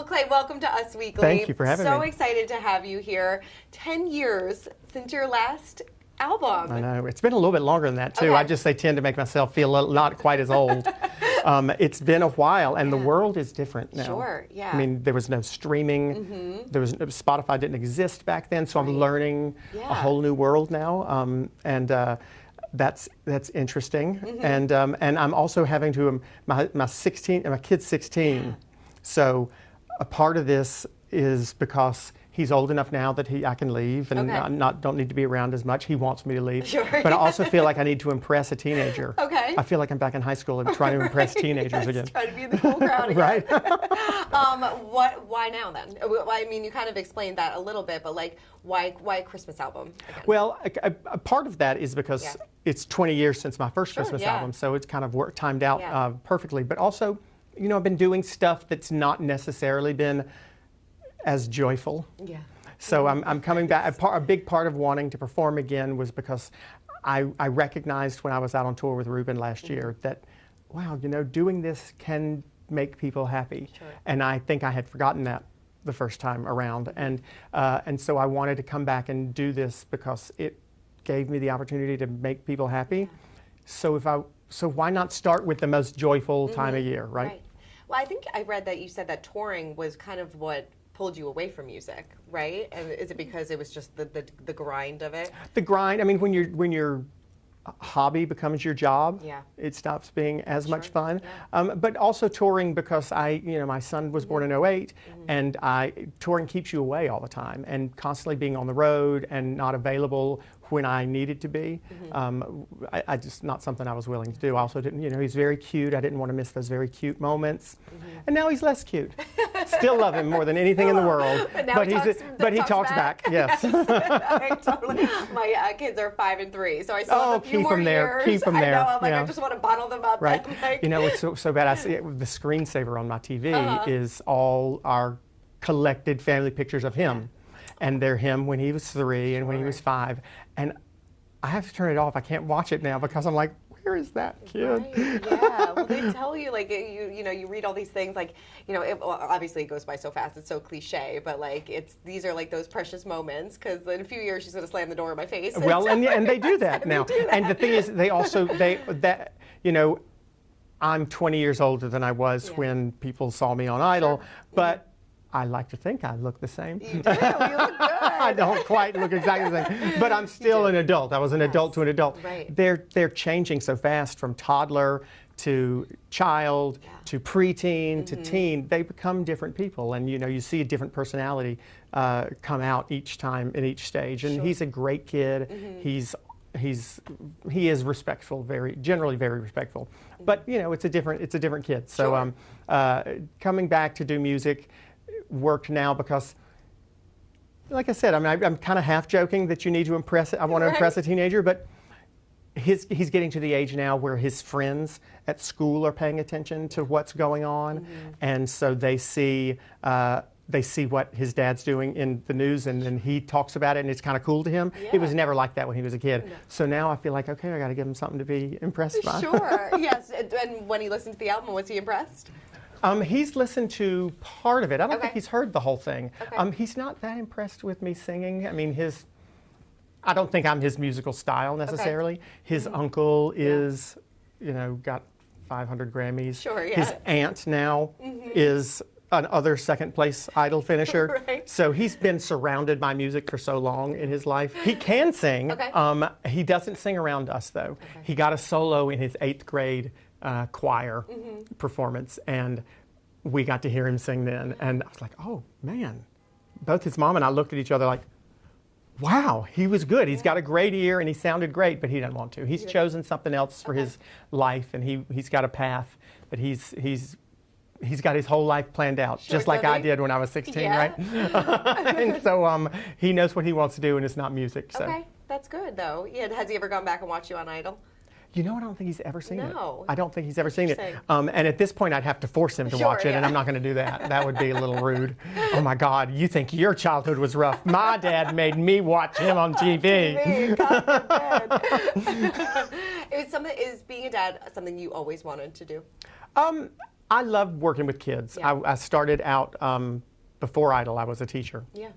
Clay, welcome to Us Weekly. Thank you for having me. So excited to have you here. 10 years since your last album. I know. It's been a little bit longer than that, too. Okay. I tend to make myself feel not quite as old. It's been a while, and the world is different now. Sure, yeah. I mean, there was no streaming. Spotify didn't exist back then, so I'm learning a whole new world now, that's interesting. And I'm also having to, my kid's 16, so a part of this is because he's old enough now that I can leave and don't need to be around as much. He wants me to leave. Sure. But I also feel like I need to impress a teenager. Okay. I feel like I'm back in high school and trying to impress teenagers again. Trying to be in the cool crowd again. Right. Why now then? I mean, you kind of explained that a little bit, but like, why a Christmas album again? Well, a part of that is because it's 20 years since my first Christmas album, so it's kind of timed out perfectly. But also, you know, I've been doing stuff that's not necessarily been as joyful. Yeah. So I'm coming back. A big part of wanting to perform again was because I recognized when I was out on tour with Ruben last year that, wow, you know, doing this can make people happy. Sure. And I think I had forgotten that the first time around. And so I wanted to come back and do this because it gave me the opportunity to make people happy. So why not start with the most joyful time of year, right? Well, I think I read that you said that touring was kind of what pulled you away from music, right? And is it because it was just the grind of it? The grind. I mean, when your hobby becomes your job, it stops being as much fun. But also touring because my son was born in '08, and touring keeps you away all the time, and constantly being on the road and not available when I needed to be. I just not something I was willing to do. I also didn't, he's very cute. I didn't want to miss those very cute moments. And now he's less cute. Still love him more than anything in the world. But he talks back. Yes. Totally. My kids are 5 and 3, so I still have a few more years. Keep them there. I know. I'm like, I just want to bottle them up. Right. And it's so bad. I see it, the screensaver on my TV is all our collected family pictures of him. And they're him when he was 3 and when he was 5. And I have to turn it off. I can't watch it now because I'm like, where is that kid? Right. Yeah. Well, they tell you, like, you read all these things, like, obviously it goes by so fast. It's so cliche, but like, these are like those precious moments because in a few years she's going to slam the door in my face. Well, and they do that now. And the thing is, I'm 20 years older than I was when people saw me on Idol, but I like to think I look the same. You do. You look good. I don't quite look exactly the same, but I'm still an adult. I was an adult to an adult. Right. They're changing so fast from toddler to child to preteen to teen. They become different people, and you see a different personality come out each time in each stage. And he's a great kid. He is respectful, generally very respectful. But it's a different kid. So coming back to do music worked now because, like I said, I'm kind of half joking that you need to impress. I want to impress a teenager, but he's getting to the age now where his friends at school are paying attention to what's going on, and so they see what his dad's doing in the news, and then he talks about it, and it's kind of cool to him. It was never like that when he was a kid. No. So now I feel like, okay, I got to give him something to be impressed by. Sure. Yes. And when he listened to the album, was he impressed? He's listened to part of it. I don't think he's heard the whole thing. Okay. He's not that impressed with me singing. I mean, I don't think I'm his musical style necessarily. His uncle is, got 500 Grammys. Sure, yeah. His aunt now is another second-place Idol finisher. Right. So he's been surrounded by music for so long in his life. He can sing. He doesn't sing around us, though. He got a solo in his 8th grade choir performance, and we got to hear him sing then. And I was like, oh, man. Both his mom and I looked at each other like, wow, he was good. He's got a great ear, and he sounded great, but he doesn't want to. He's chosen something else for his life, and he's got a path, but he's got his whole life planned out, just like I did when I was 16, right? And so he knows what he wants to do, and it's not music. So. Okay, that's good, though. Yeah, has he ever gone back and watched you on Idol? I don't think he's ever seen it. No. I don't think he's ever seen it. And at this point, I'd have to force him to watch it, and I'm not going to do that. That would be a little rude. Oh, my God, you think your childhood was rough. My dad made me watch him on TV. Is being a dad something you always wanted to do? I love working with kids. Yeah. I started out before Idol. I was a teacher. Yeah.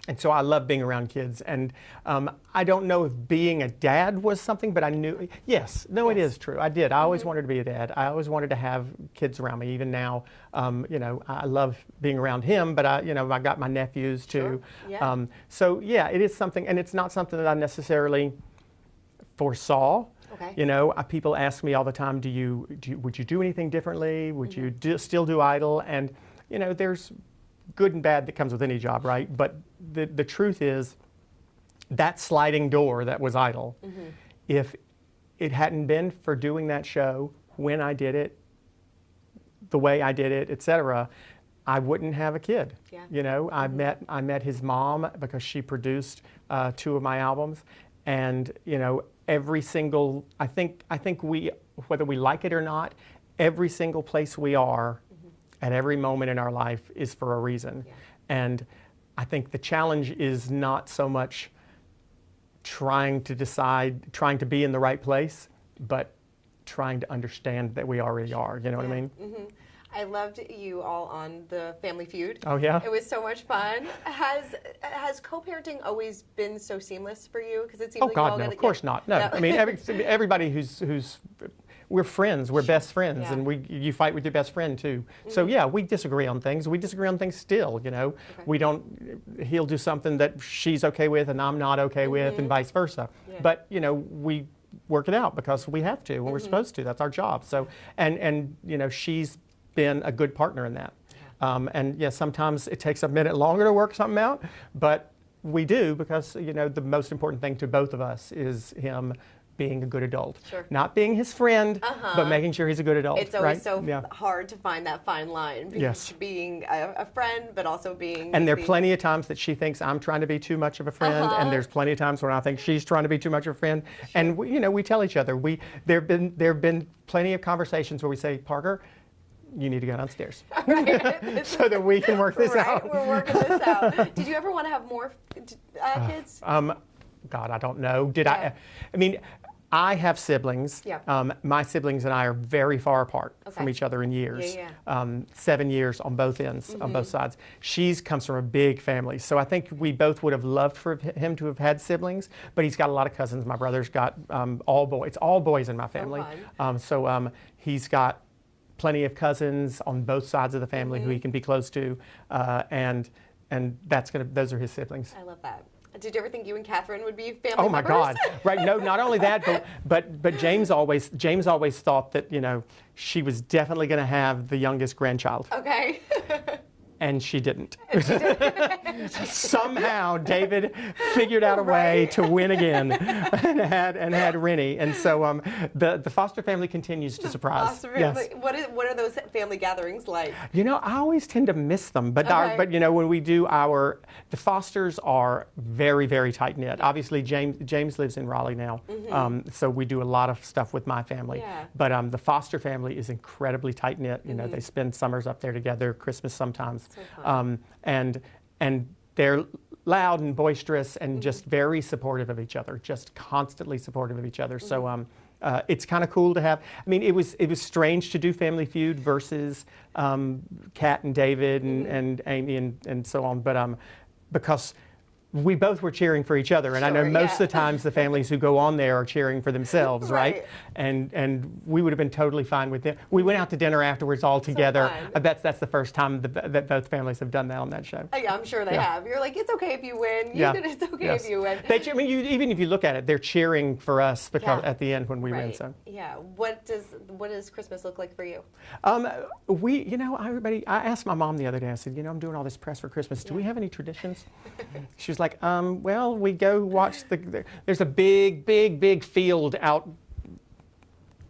And so I love being around kids. And I don't know if being a dad was something, but I knew, yes, no, it is true. I did. I always wanted to be a dad. I always wanted to have kids around me. Even now, you know, I love being around him, but you know, I got my nephews too. Sure. Yeah. So yeah, it is something, and it's not something that I necessarily foresaw. Okay. You know, people ask me all the time, would you do anything differently? Would you still do Idol? And, you know, there's good and bad that comes with any job, right? But the truth is, that sliding door that was Idol, if it hadn't been for doing that show, when I did it, the way I did it, etc., I wouldn't have a kid. Yeah. You know, I met his mom because she produced 2 of my albums, and you know, every single, I think we, whether we like it or not, every single place we are at every moment in our life is for a reason. Yeah. And I think the challenge is not so much trying to be in the right place, but trying to understand that we already are. You know what I mean? Mm-hmm. I loved you all on the Family Feud. Oh yeah? It was so much fun. Has co-parenting always been so seamless for you? Because it seems like God, no, of course not. No, I mean everybody who's we're friends, we're best friends, and you fight with your best friend too. So yeah, we disagree on things. We disagree on things still. You know, we don't. He'll do something that she's okay with, and I'm not okay with, and vice versa. Yeah. But you know, we work it out because we have to, and we're supposed to. That's our job. So and you know, she's been a good partner in that. And yeah, sometimes it takes a minute longer to work something out, but we do, because you know, the most important thing to both of us is him being a good adult. Sure. Not being his friend, but making sure he's a good adult. It's always right? hard to find that fine line between being a friend, but also being... And there are plenty of times that she thinks I'm trying to be too much of a friend, and there's plenty of times when I think she's trying to be too much of a friend. Sure. And we, you know, we tell each other. There have been plenty of conversations where we say, Parker, you need to go downstairs so that we can work this out. We're working this out. Did you ever want to have more kids? God, I don't know. I mean, I have siblings. Yeah. My siblings and I are very far apart from each other in years. 7 years on both ends, on both sides. She comes from a big family, so I think we both would have loved for him to have had siblings, but he's got a lot of cousins. My brother's got all boys. It's all boys in my family. So he's got plenty of cousins on both sides of the family who he can be close to, and those are his siblings. I love that. Did you ever think you and Catherine would be family members? Oh my God! Right? No, not only that, but James always thought that, you know, she was definitely going to have the youngest grandchild. Okay. And she didn't. Somehow David figured out a way to win again, and had Rennie. And so the foster family continues to surprise. Yes. What are those family gatherings like? You know, I always tend to miss them, but you know, when we do the Fosters are very, very tight knit. Obviously, James lives in Raleigh now, so we do a lot of stuff with my family. Yeah. But the foster family is incredibly tight knit. You know, they spend summers up there together, Christmas sometimes. So and they're loud and boisterous and just very supportive of each other, just constantly supportive of each other. So it's kind of cool to have. I mean, it was strange to do Family Feud versus Kat and David and Amy and so on, but because we both were cheering for each other, and I know most of the times the families who go on there are cheering for themselves, right? And we would have been totally fine with them. We went out to dinner afterwards all together. I bet that's the first time that both families have done that on that show. Yeah, I'm sure they have. You're like, it's okay if you win. It's okay if you win. I mean, even if you look at it, they're cheering for us because at the end when we win. So yeah, what does Christmas look like for you? You know, everybody. I asked my mom the other day. I said, you know, I'm doing all this press for Christmas. Do we have any traditions? She was like, well, we go watch there's a big field out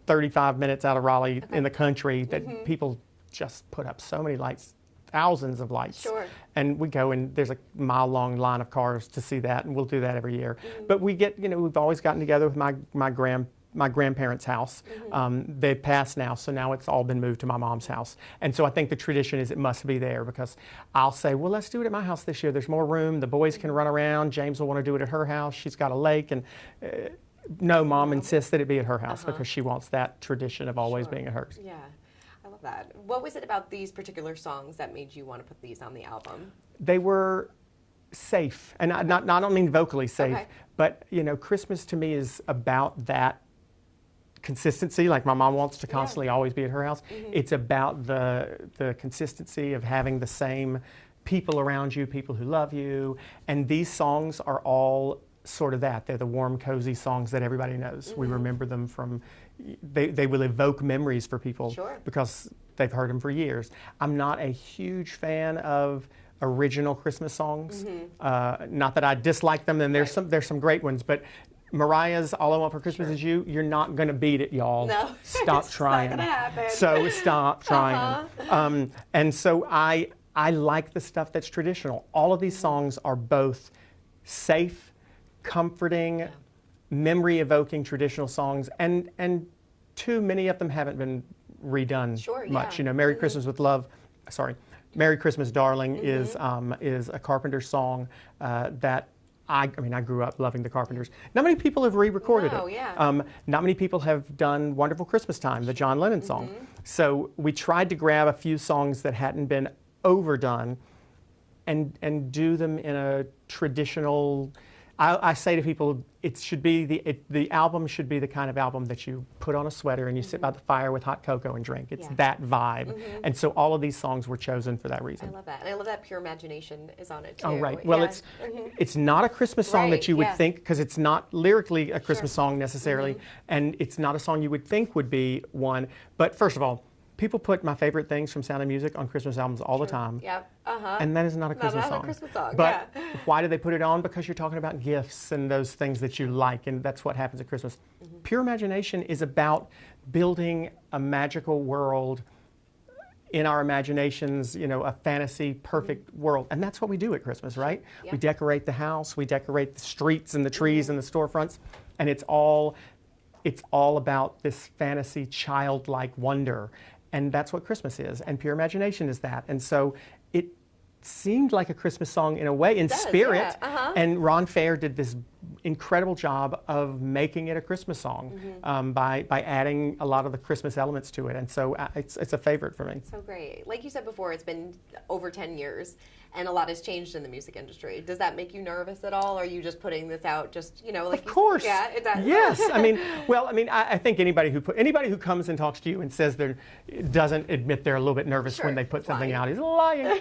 35 minutes out of Raleigh in the country that people just put up so many lights, thousands of lights. Sure. And we go, and there's a mile-long line of cars to see that, and we'll do that every year. But we get, you know, we've always gotten together with my grandparents' house. They've passed now, so now it's all been moved to my mom's house. And so I think the tradition is it must be there, because I'll say, well, let's do it at my house this year. There's more room. The boys can run around. James will want to do it at her house. She's got a lake. And no, Mom insists that it be at her house because she wants that tradition of always being at hers. Yeah. I love that. What was it about these particular songs that made you want to put these on the album? They were safe, and I don't mean vocally safe, Okay. but Christmas to me is about that consistency. Like my mom wants to constantly always be at her house. It's about the consistency of having the same people around you, people who love you, and these songs are all sort of that. They're the warm, cozy songs that everybody knows. We remember them from. They will evoke memories for people because they've heard them for years. I'm not a huge fan of original Christmas songs. Not that I dislike them, and there's some great ones, but Mariah's "All I Want for Christmas Is You," you're not going to beat it, y'all. No, Stop trying. It's not gonna happen. So stop trying. And so I like the stuff that's traditional. All of these songs are both safe, comforting, memory-evoking traditional songs, and too many of them haven't been redone much. "Merry Christmas with Love," "Merry Christmas, Darling" is a Carpenter song that I grew up loving the Carpenters. Not many people have re-recorded it. Not many people have done "Wonderful Christmas Time," the John Lennon song. So we tried to grab a few songs that hadn't been overdone and do them in a traditional. I say to people, it should be the album should be the kind of album that you put on a sweater and you sit by the fire with hot cocoa and drink. It's that vibe. And so all of these songs were chosen for that reason. I love that. And I love that Pure Imagination is on it too. Oh, right. Well, it's not a Christmas song that you would think, because it's not lyrically a Christmas song necessarily, and it's not a song you would think would be one. But first of all, people put my favorite things from Sound of Music on Christmas albums all the time. And that is not a Christmas song. Not a Christmas song. But why do they put it on? Because you're talking about gifts and those things that you like, and that's what happens at Christmas. Pure Imagination is about building a magical world in our imaginations, a fantasy, perfect world. And that's what we do at Christmas, right? We decorate the house, we decorate the streets and the trees and the storefronts, and it's all about this fantasy, childlike wonder. And that's what Christmas is, and Pure Imagination is that. And so it seemed like a Christmas song in a way, in spirit. And Ron Fair did this incredible job of making it a Christmas song by adding a lot of the Christmas elements to it. And so it's a favorite for me. So great. Like you said before, it's been over 10 years. And a lot has changed in the music industry. Does that make you nervous at all? Or are you just putting this out just, like Of course. Yeah, it does. Yes. I think anybody who comes and talks to you and says doesn't admit they're a little bit nervous when they put something out is lying.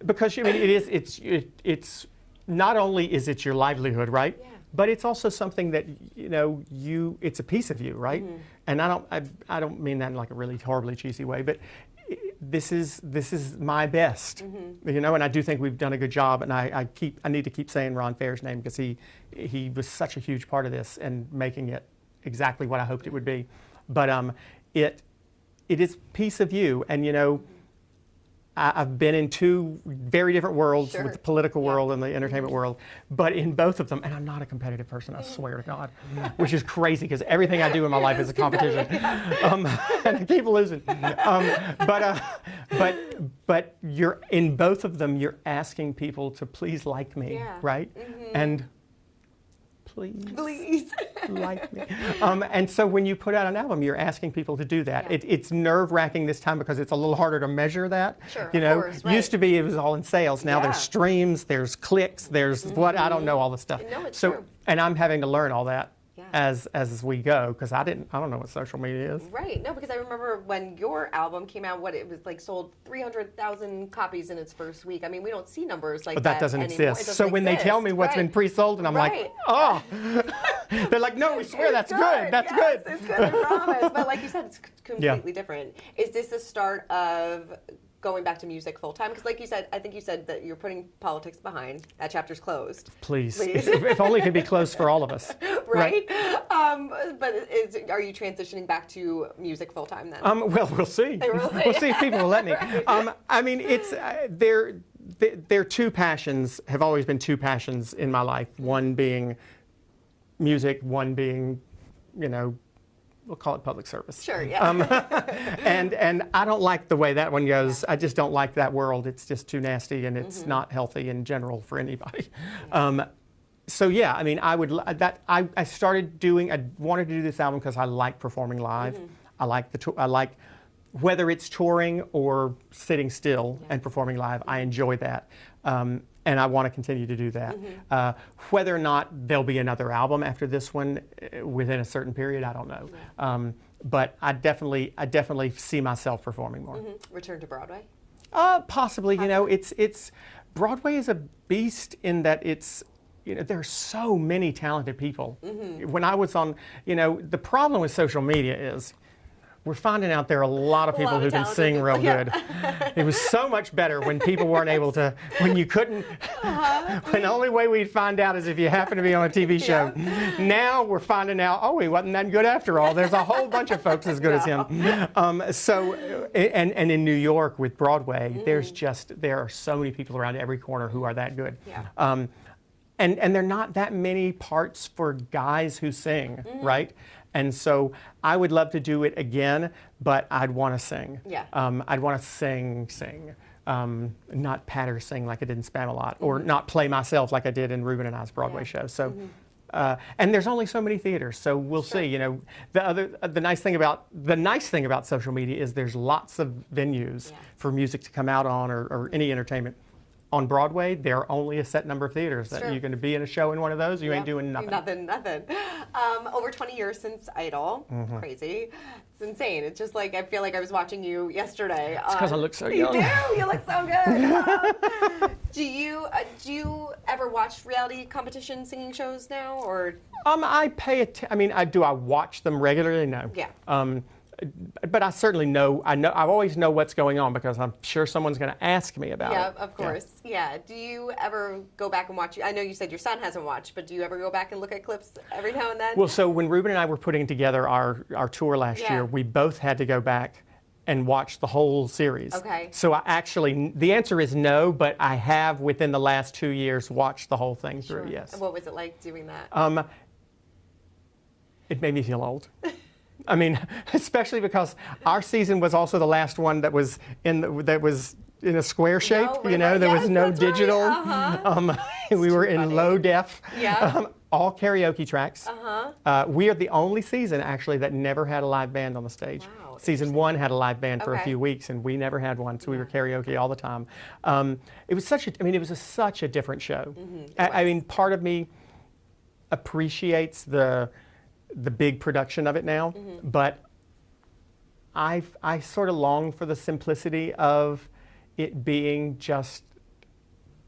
Because it's not only is it your livelihood, right? Yeah. But it's also something that it's a piece of you, right? And I don't mean that in like a really horribly cheesy way, but this is my best, and I do think we've done a good job, and I need to keep saying Ron Fair's name because he was such a huge part of this and making it exactly what I hoped it would be. But it is a piece of you, and I've been in two very different worlds, with the political world and the entertainment world, but in both of them, and I'm not a competitive person, I swear to God, which is crazy because everything I do in my life is a competition, and I keep losing. But you're in both of them, you're asking people to please like me, right? And please like me. And so when you put out an album, you're asking people to do that. It's nerve-wracking this time because it's a little harder to measure that. Sure, of course, right. Used to be it was all in sales. Now there's streams, there's clicks, there's I don't know all the stuff. No, it's true. And I'm having to learn all that as we go because I don't know what social media is. Right. No, because I remember when your album came out, it was like sold 300,000 copies in its first week. I mean, we don't see numbers like that. But that doesn't anymore. exist. So when they tell me what's been pre-sold, and I'm like, oh, they're like, no, we swear that's good. That's good. It's good, I promise. But like you said, it's completely different. Is this the start of going back to music full time? Because like you said, I think you said that you're putting politics behind. That chapter's closed. Please. If only it could be closed for all of us. Right? But are you transitioning back to music full time then? Well, we'll see. We'll see if people will let me. It's there are two passions, have always been two passions in my life. One being music, one being, we'll call it public service. Sure, yeah. And I don't like the way that one goes. I just don't like that world. It's just too nasty, and it's not healthy in general for anybody. I wanted to do this album because I like performing live. I like whether it's touring or sitting still and performing live, I enjoy that. And I want to continue to do that. Whether or not there'll be another album after this one within a certain period, I don't know. But I definitely see myself performing more. Return to Broadway? Possibly. You know, it's Broadway is a beast in that it's, you know, there are so many talented people. When I was on, you know, the problem with social media is we're finding out there are a lot of people who can sing real good. It was so much better when people weren't able to, when you couldn't, when the only way we'd find out is if you happen to be on a TV show. Now we're finding out, oh, he wasn't that good after all. There's a whole bunch of folks as good as him. And in New York with Broadway, there are so many people around every corner who are that good. And there are not that many parts for guys who sing, right? And so I would love to do it again, but I'd want to sing. I'd want to sing. Not patter sing like I did in Spam-A-Lot, or not play myself like I did in Ruben and I's Broadway show. So, and there's only so many theaters, so we'll see. You know, the nice thing about social media is there's lots of venues for music to come out on, or any entertainment. On Broadway, there are only a set number of theaters that you're going to be in a show in one of those. You ain't doing nothing. Nothing. Over 20 years since Idol. Crazy. It's insane. It's just like, I feel like I was watching you yesterday. It's because I look so young. You do. You look so good. Do you ever watch reality competition singing shows now, or? I watch them regularly? No. But I certainly know. I always know what's going on because I'm sure someone's going to ask me about it. Yeah, of course. Yeah. Do you ever go back and watch? I know you said your son hasn't watched, but do you ever go back and look at clips every now and then? Well, so when Ruben and I were putting together our tour last year, we both had to go back and watch the whole series. Okay. So the answer is no, but I have within the last 2 years watched the whole thing through. Yes. And what was it like doing that? It made me feel old. I mean, especially because our season was also the last one that was in a square shape. There was no digital. Right. We were in low def. Yeah. All karaoke tracks. We are the only season actually that never had a live band on the stage. Wow, season 1 had a live band for a few weeks, and we never had one, so we were karaoke all the time. It was such a different show. I mean, part of me appreciates the big production of it now, but I sort of long for the simplicity of it being just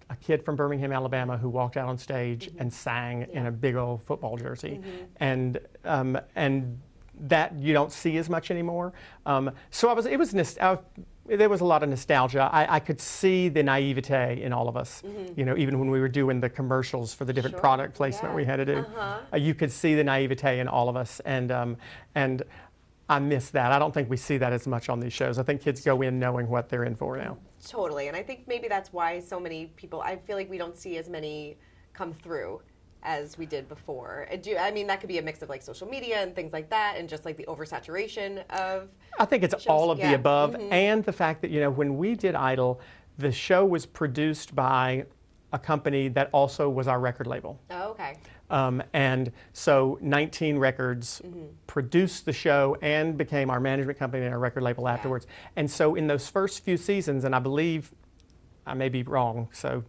a kid from Birmingham, Alabama, who walked out on stage and sang in a big old football jersey, and that you don't see as much anymore. There was a lot of nostalgia. I could see the naivete in all of us. You know, even when we were doing the commercials for the different product placement we had to do, you could see the naivete in all of us, and I miss that. I don't think we see that as much on these shows. I think kids go in knowing what they're in for now. Totally, and I think maybe that's why so many people, I feel like we don't see as many come through as we did before. I mean, that could be a mix of like social media and things like that, and just like the oversaturation of I think it's shows. all of the above, and the fact that, you know, when we did Idol, the show was produced by a company that also was our record label. Oh, okay. And so 19 Records produced the show and became our management company and our record label afterwards. And so in those first few seasons, and I believe, I may be wrong, so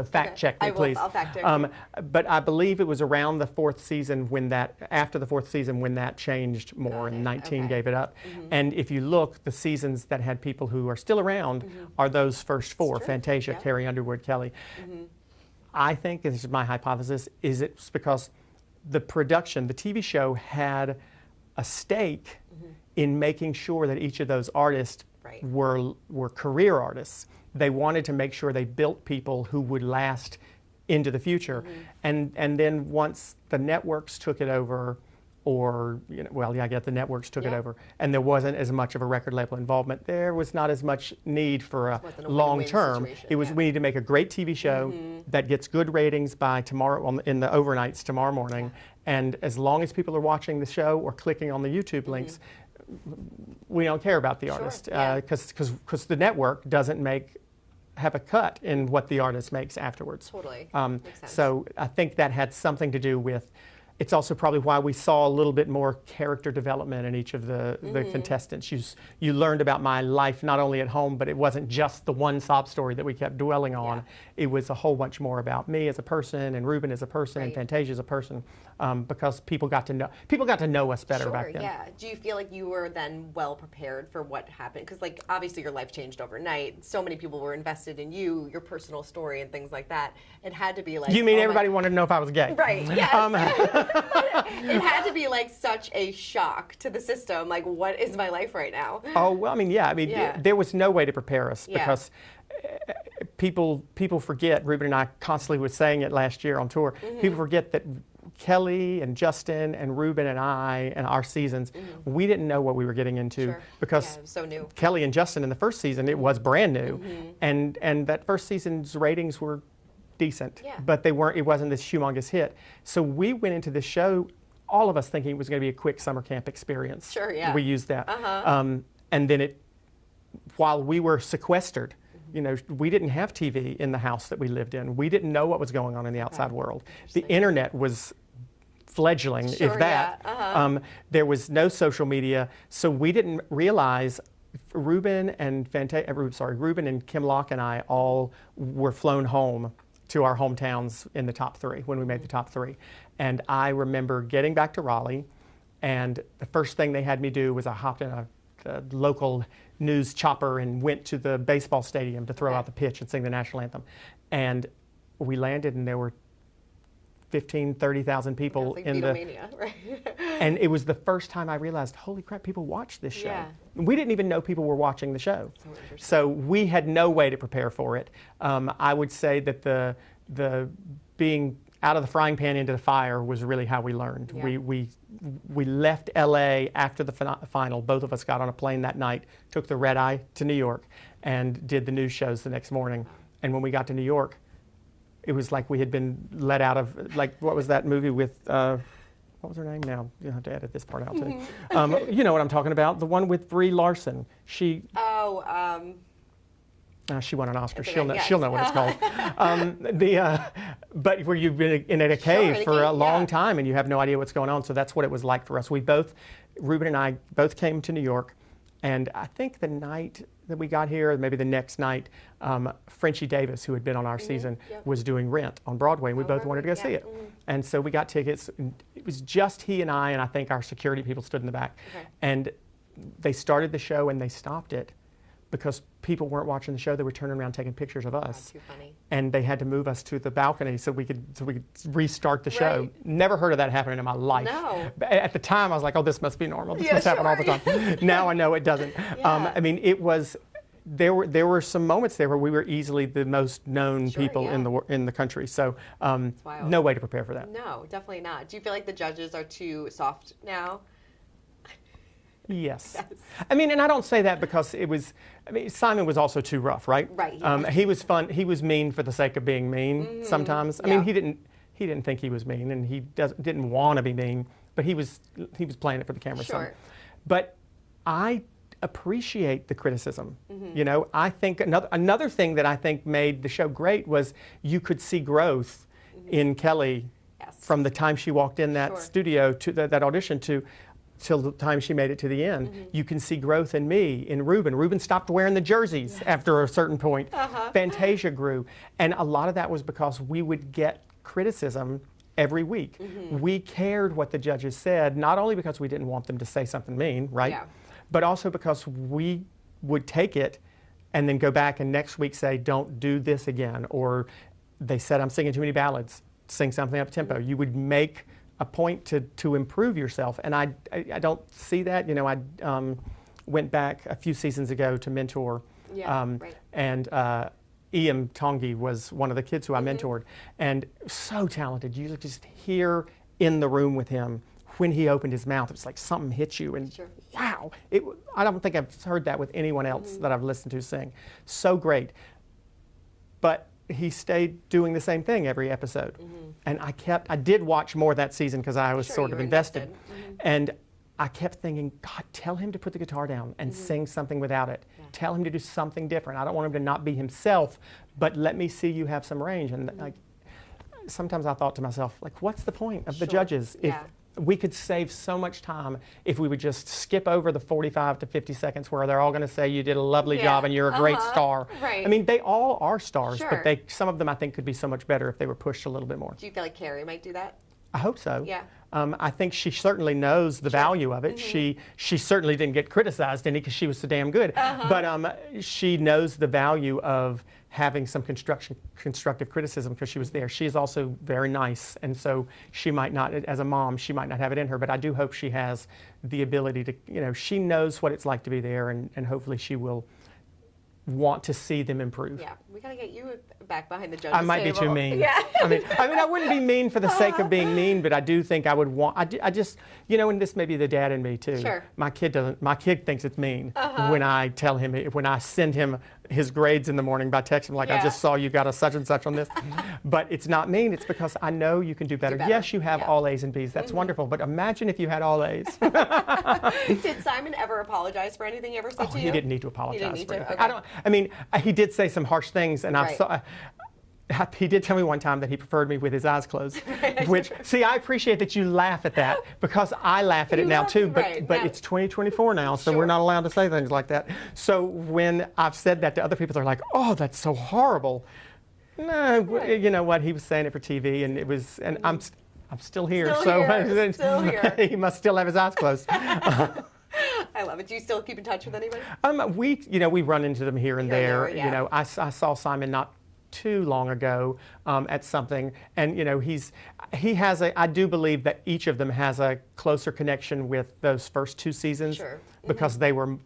fact check me, please. I'll fact check. But I believe it was around the fourth season after the fourth season when that changed more, and 19 gave it up. And if you look, the seasons that had people who are still around are those first four: Fantasia, Carrie Underwood, Kelly. I think, and this is my hypothesis, is it's because the production, the TV show, had a stake in making sure that each of those artists were career artists. They wanted to make sure they built people who would last into the future. And then once the networks took it over, or, you know, well, yeah, I get the networks took it over, and there wasn't as much of a record label involvement, there was not as much need for a long term. It was, we need to make a great TV show that gets good ratings by tomorrow, in the overnights tomorrow morning, and as long as people are watching the show or clicking on the YouTube links, we don't care about the artist, because the network doesn't have a cut in what the artist makes afterwards. Totally. So I think that had something to do with it's also probably why we saw a little bit more character development in each of the contestants. You learned about my life not only at home, but it wasn't just the one sob story that we kept dwelling on. It was a whole bunch more about me as a person, and Ruben as a person, and Fantasia as a person, because people got to know us better back then. Yeah. Do you feel like you were then well prepared for what happened? Because like obviously your life changed overnight. So many people were invested in you, your personal story, and things like that. It had to be like. You mean everybody wanted to know if I was gay? Right. Yes. It had to be like such a shock to the system. Like, what is my life right now? Oh well, I mean, there was no way to prepare us because people forget. Ruben and I constantly was saying it last year on tour. People forget that Kelly and Justin and Ruben and I and our seasons, we didn't know what we were getting into because it was so new. Kelly and Justin in the first season, it was brand new, and that first season's ratings were decent, but they weren't. It wasn't this humongous hit. So we went into this show, all of us thinking it was going to be a quick summer camp experience. Sure, yeah. We used that, and then while we were sequestered. You know, we didn't have TV in the house that we lived in. We didn't know what was going on in the outside world. The internet was fledgling, if that. There was no social media, so we didn't realize. Ruben and Kim Locke and I all were flown home to our hometowns in the top 3 when we made the top 3. And I remember getting back to Raleigh, and the first thing they had me do was I hopped in a local news chopper and went to the baseball stadium to throw out the pitch and sing the national anthem. And we landed, and there were 30,000 people in the right? And it was the first time I realized, holy crap, people watch this show. We didn't even know people were watching the show. So we had no way to prepare for it. I would say that the being out of the frying pan into the fire was really how we learned. We left LA after the final. Both of us got on a plane that night, took the red eye to New York, and did the news shows the next morning. And when we got to New York, it was like we had been let out of, like, what was that movie with, what was her name now? You'll have to edit this part out too. You know what I'm talking about, the one with Brie Larson. She won an Oscar. She'll know what it's called. But where you've been in a cave for a long time and you have no idea what's going on. So that's what it was like for us. Ruben and I both came to New York, and I think the night that we got here, maybe the next night, Frenchie Davis, who had been on our season, was doing Rent on Broadway, and we both wanted to go see it. And so we got tickets. It was just he and I think our security people stood in the back. And they started the show and they stopped it because people weren't watching the show. They were turning around taking pictures of us. Too funny. And they had to move us to the balcony so we could restart the show. Never heard of that happening in my life. No. At the time, I was like, oh, this must be normal. This must happen all the time. Now I know it doesn't. I mean, it was. There were some moments there where we were easily the most known people in the country. So no way to prepare for that. No, definitely not. Do you feel like the judges are too soft now? Yes. I mean, and I don't say that because Simon was also too rough, right? Right. He was fun. He was mean for the sake of being mean sometimes. I mean, he didn't think he was mean, and he didn't want to be mean, but he was playing it for the camera. Sure. But I appreciate the criticism. You know, I think another thing that I think made the show great was you could see growth in Kelly from the time she walked in that studio to that audition till the time she made it to the end. You can see growth in me, in Ruben. Ruben stopped wearing the jerseys after a certain point. Fantasia grew. And a lot of that was because we would get criticism every week. We cared what the judges said, not only because we didn't want them to say something mean, right? But also because we would take it and then go back and next week say, don't do this again. Or they said, I'm singing too many ballads, sing something up tempo. You would make a point to improve yourself, and I don't see that. You know, I went back a few seasons ago to mentor, and Ian Tongi was one of the kids who I mentored, and so talented. You just hear in the room with him when he opened his mouth, it's like something hit you, and wow! I don't think I've heard that with anyone else that I've listened to sing. So great, but he stayed doing the same thing every episode. And I did watch more that season because I was sort of invested. And I kept thinking, God, tell him to put the guitar down and sing something without it. Tell him to do something different. I don't want him to not be himself, but let me see you have some range. And sometimes I thought to myself, like, what's the point of the Sure. judges if Yeah. we could save so much time if we would just skip over the 45 to 50 seconds where they're all going to say you did a lovely Yeah. job and you're a great star. Right. I mean, they all are stars, Sure. but some of them I think could be so much better if they were pushed a little bit more. Do you feel like Carrie might do that? I hope so. Yeah. I think she certainly knows the value of it. She certainly didn't get criticized any because she was so damn good. But she knows the value of having some constructive criticism because she was there. She is also very nice, and so she might not, as a mom, she might not have it in her. But I do hope she has the ability to, she knows what it's like to be there, and hopefully she will want to see them improve. Yeah, we gotta get you back behind the judges I might table. be too mean. Yeah. I mean, I wouldn't be mean for the sake of being mean, but I do think I would want. I just, and this may be the dad in me too. Sure. My kid doesn't. My kid thinks it's mean when I tell him, when I send him his grades in the morning by text. I'm like, I just saw you got a such and such on this, but it's not mean. It's because I know you can do better. Yes, you have all A's and B's. That's wonderful. But imagine if you had all A's. Did Simon ever apologize for anything he ever said to you? He didn't need to apologize He didn't need for to? anything. Okay. I mean, he did say some harsh things, and Right. he did tell me one time that he preferred me with his eyes closed. Which, see, I appreciate that you laugh at that because I laugh at it now too. But it's 2024 now, so we're not allowed to say things like that. So when I've said that to other people, they're like, "Oh, that's so horrible." No, you know what? He was saying it for TV, and it was, and I'm still here. Still here. He must still have his eyes closed. I love it. Do you still keep in touch with anybody? We run into them here and there. Yeah. I saw Simon not too long ago at something, and he has I do believe that each of them has a closer connection with those first two seasons. Sure. Because they were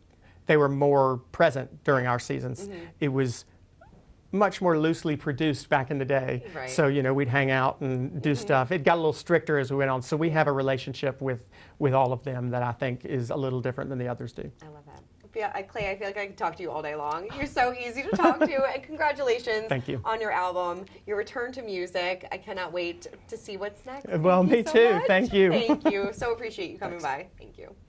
more present during our seasons. It was much more loosely produced back in the day. Right. So, we'd hang out and do stuff. It got a little stricter as we went on. So we have a relationship with all of them that I think is a little different than the others do. I love that. Yeah, Clay, I feel like I could talk to you all day long. You're so easy to talk to, and congratulations Thank you. on your album, your return to music. I cannot wait to see what's next. Well, Thank you me so too. much. Thank you. Thank you. So appreciate you coming by. Thank you.